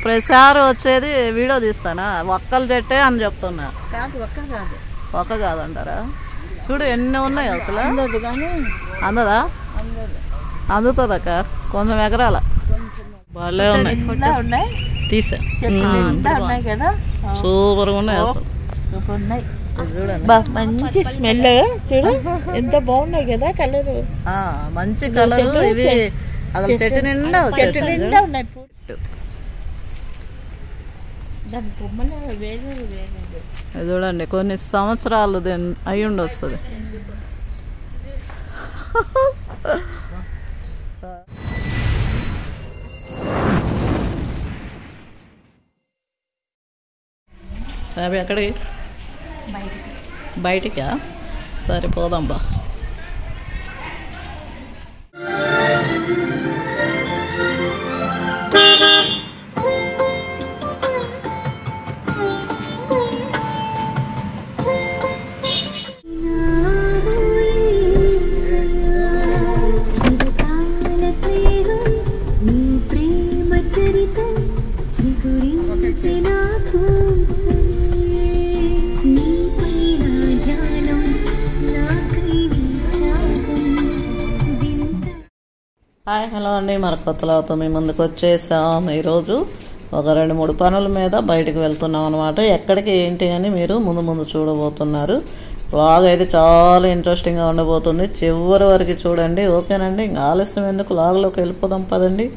ప్రతిసారి వచ్చేది వీడియో తీస్తానా ఒక్కలు చెట్టే అని చెప్తున్నా. ఒక్క కాదంటారా? చూడు ఎన్ని ఉన్నాయి అసలు. అందదా? అందుతుంది అక్క, కొంచెం ఎకరాల బాగా ఉన్నాయి. తీసా సూపర్గా ఉన్నాయి అసలు. మంచి స్మెల్ చూడు, ఎంత బాగున్నాయి కదా కలర్. మంచి కలర్. ఇవి అసలు చెట్టు నిండా ఉన్నాయి. చూడండి కొన్ని సంవత్సరాలు అయి ఉండొస్తుంది. అవి ఎక్కడికి? బయటికా? సరిపోదాం బా. హాయ్ హలో అండి, మన కొత్తలతో మీ ముందుకు వచ్చేసాం. ఈరోజు ఒక 2-3 పనుల మీద బయటకు వెళ్తున్నాం అనమాట. ఎక్కడికి ఏంటి అని మీరు ముందు చూడబోతున్నారు. వ్లాగ్ అయితే చాలా ఇంట్రెస్టింగ్గా ఉండబోతుంది, చివరి వరకు చూడండి. ఓకేనండి, ఇంకా ఆలస్యం ఎందుకు, వ్లాగ్లోకి వెళ్ళిపోదాం పదండి.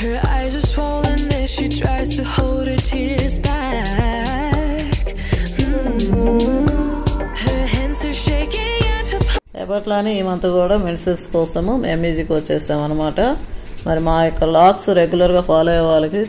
Her eyes are swollen as she tries to hold her tears back. Her hands are shaking and her... ఎప్పట్లానే ఈ మంత్ కూడా మెడిసిన్స్ కోసము ఎంఈజీకి వచ్చేసాం అనమాట. మరి మా యొక్క లాగ్స్ రెగ్యులర్గా ఫాలో అయ్యే వాళ్ళకి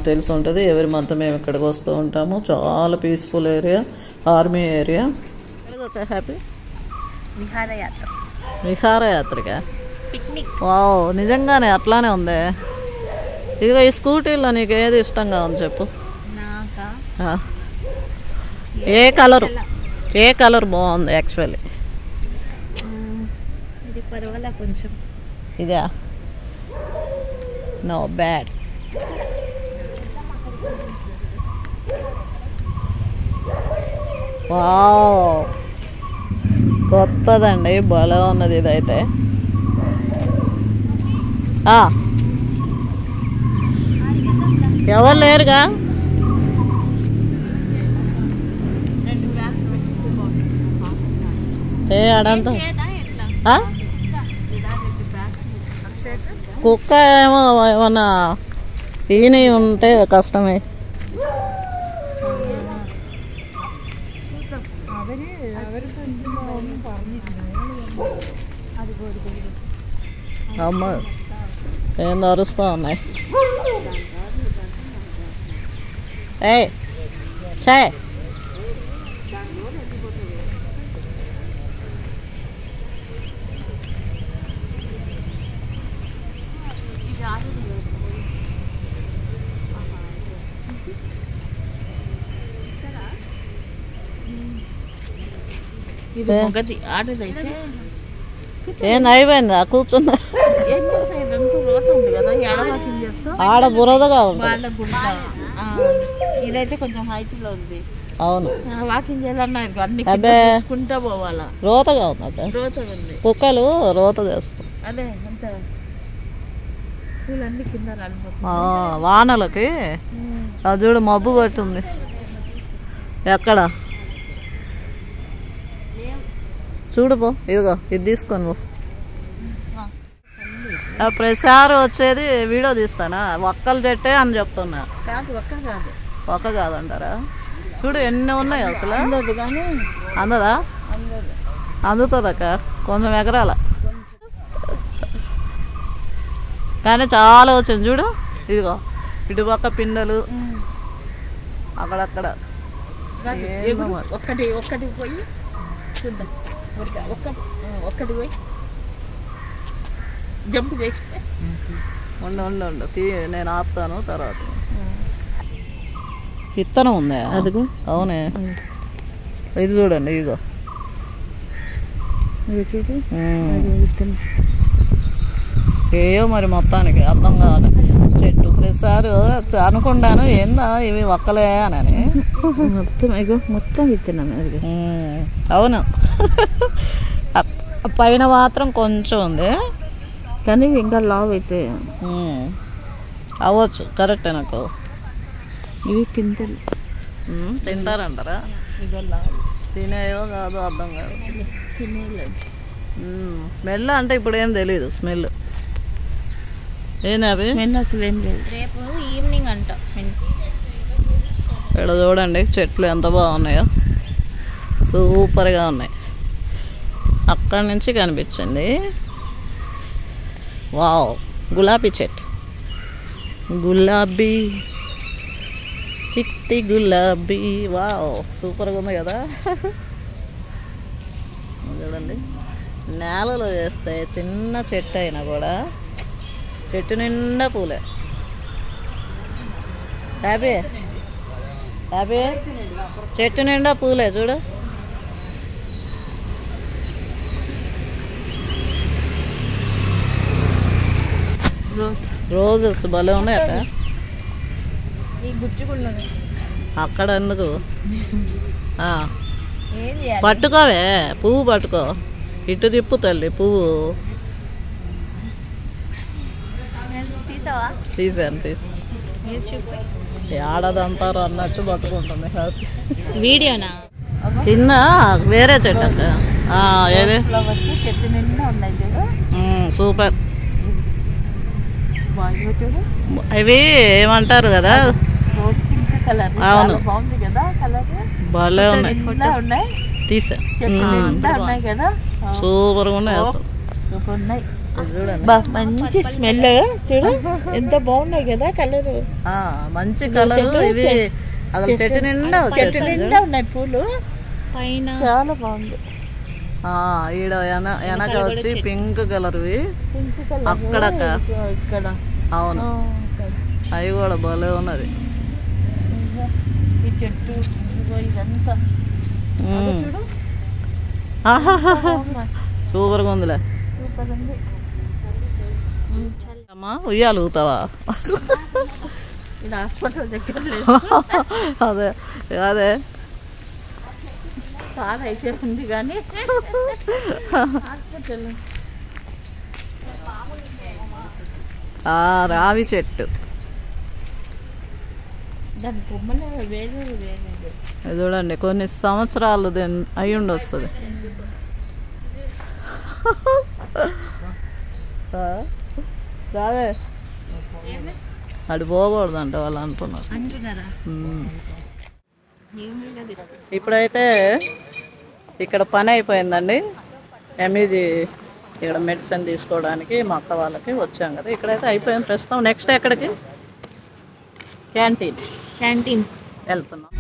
తెలిసి ఉంటుంది. ఎవరి మంత్ మేము ఇక్కడికి వస్తూ ఉంటాము. చాలా peaceful area, army area. Happy విహారయాత్రిక పిక్నిక్. వావ్, నిజంగానే అట్లానే ఉంది. ఇదిగో ఈ స్కూటీలో నీకు ఏది ఇష్టంగా ఉంది చెప్పు. ఏ కలర్ బాగుంది యాక్చువల్లీ? ఇదా? No bad. వావ్, కొత్తదండి, భలే ఉన్నది ఇదైతే. ఎవరు లేరుగా? అడంతా కుక్క ఏమో ఏమన్నా ఈయన ఉంటే కష్టమే. అమ్మ ఏం అరుస్తా ఉన్నాయి. చే ఏం అయిపోయిందా? కూర్చున్నారు. ఆడ బురదగా ఉంది. ఇదైతే కొంచెం హైట్ లో ఉంది. అవును, వాకింగ్ చేయాలన్నా పోవాలా. రోతగా ఉంది. కుక్కలు రోత చేస్తాయి. అదే అంత పూలన్నీ కింద వానలకి. అది చూడు మబ్బు పట్టుంది. ఎక్కడ చూడు పో, ఇదిగో ఇది తీసుకొని పో. ప్రతిసారి వచ్చేది వీడియో తీస్తానా ఒక్కలు చెట్టే అని చెప్తున్నా. ఒక్క కాదంటారా? చూడు ఎన్ని ఉన్నాయి అసలు. అందదా? అందుతుంది అక్క, కొంచెం ఎకరాల. కానీ చాలా వచ్చింది చూడు. ఇదిగో ఇటుపక్క పిండలు, అక్కడక్కడ. ఒక్కటి పోయి చూద్దాం. ఒక్కటి పోయి జంప్ చేసి ఉండు నేను ఆపుతాను తర్వాత. విత్తనం ఉందా? అదిగో. అవునే, ఇది చూడండి, ఇగో చూడు. ఏయో మరి మొత్తానికి అర్థం కావాలి. చెట్టు ప్రతిసారి అనుకుంటాను ఏందా ఇవి ఒక్కలే అని. మొత్తం ఇగో మొత్తం విత్తనం. అవును, పైన మాత్రం కొంచెం ఉంది కానీ ఇంకా లావ్ అయితే అవ్వచ్చు. కరెక్టే. నాకు ఇవి పిందెలు తింటారంటారా? ఇగో లావ్ తినేయో కాదు అర్థం కాదు. తినేలేదు. స్మెల్ అంటే ఇప్పుడు ఏం తెలీదు. స్మెల్ ఏంది అది? స్మెల్ అసలు ఏం లేదు. రేపు ఈవినింగ్ అంట. ఇక్కడ చూడండి చెట్లు ఎంత బాగున్నాయో, సూపర్గా ఉన్నాయి. అక్కడి నుంచి కనిపించింది. వావ్, గులాబీ చెట్టు. గులాబీ, చిట్టి గులాబీ. వావ్, సూపర్గా ఉంది కదా. చూడండి, నేలలో వేస్తే చిన్న చెట్టు అయినా కూడా చెట్టు నిండా పూలే. హ్యాపీ హ్యాపీ, చెట్టు నిండా పూలే చూడు. రోజెస్ భలే ఉన్నాయి అక్కడ. అక్కడ ఎందుకు? పట్టుకోవే, పువ్వు పట్టుకో. ఇటు తిప్పు తల్లి పువ్వు. తీసాను. ఏడాదంతారు అన్నట్టు పట్టుకుంటుంది. వీడియోనా? కింద వేరే చెట్టు అంట. ఏదే చెట్టు నిండా ఉన్నాయి చూడు. సూపర్. చూడు, ఇవి ఏమంటారు కదా? కలర్. అవును, బాగుంది కదా కలర్. భలే ఉన్నాయి. తీసా. ఉన్నాయి కదా, సూపర్గా ఉన్నాయి అసలు. ఉన్నాయి. చూడండి, మంచి స్మెల్. చూడు ఎంత బాగున్నాయి కదా కలర్. మంచి కలర్. ఇవి అసలు చెట్టు నిండా చెట్టు నిండా ఉన్నాయి పూలు పైన. చాలా బాగుంది. ఈడ వెనక వచ్చి పింక్ కలర్వి అక్కడక్క. ఇక్కడ అవును, అవి కూడా భలే ఉన్నది. ఈ చెట్టు ఇదంతా చూడు, సూపర్గా ఉందిలే. సూపర్ ఉంది. అమ్మా ఉయ్యాలుగుతావా? ఇది హాస్పిటల్ దగ్గర లేదు. అదే అదే కాదు అయితే ఉంది కానీ హాస్పిటల్. రావి చెట్టు. దాని కొమ్మలు వేరే వేరే. చూడండి, కొన్ని సంవత్సరాలు అయి ఉండొస్తుంది. రావే, అడి పోకూడదంట వాళ్ళు అంటున్నారు. ఇప్పుడైతే ఇక్కడ పని అయిపోయిందండి. ఎంఈజీ ఇక్కడ మెడిసిన్ తీసుకోవడానికి మా అక్క వాళ్ళకి వచ్చాం కదా. ఇక్కడైతే అయిపోయింది ప్రస్తుతం. నెక్స్ట్ ఎక్కడికి? క్యాంటీన్ వెళ్తున్నాం.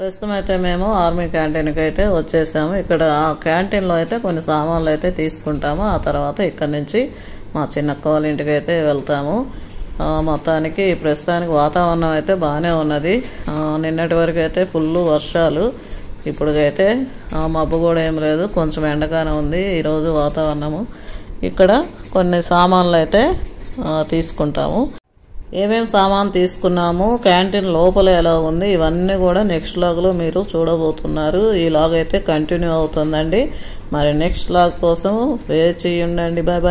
ప్రస్తుతం అయితే మేము ఆర్మీ క్యాంటీన్కి అయితే వచ్చేసాము. ఇక్కడ ఆ క్యాంటీన్లో అయితే కొన్ని సామాన్లు అయితే తీసుకుంటాము. ఆ తర్వాత ఇక్కడ నుంచి మా చిన్నక్క వాళ్ళ ఇంటికి అయితే వెళ్తాము. మొత్తానికి ప్రస్తుతానికి వాతావరణం అయితే బాగానే ఉన్నది. నిన్నటి వరకు అయితే ఫుల్ వర్షాలు, ఇప్పుడుకైతే మబ్బు కూడా ఏం లేదు, కొంచెం ఎండగానే ఉంది ఈరోజు వాతావరణము. ఇక్కడ కొన్ని సామాన్లు అయితే తీసుకుంటాము. ఏమేమి సామాన్ తీసుకున్నాము, క్యాంటీన్ లోపల ఎలా ఉంది, ఇవన్నీ కూడా నెక్స్ట్ లాగ్లో మీరు చూడబోతున్నారు. ఈ లాగ్ అయితే కంటిన్యూ అవుతుందండి. మరి నెక్స్ట్ లాగ్ కోసం వేచి ఉండండి. Bye bye.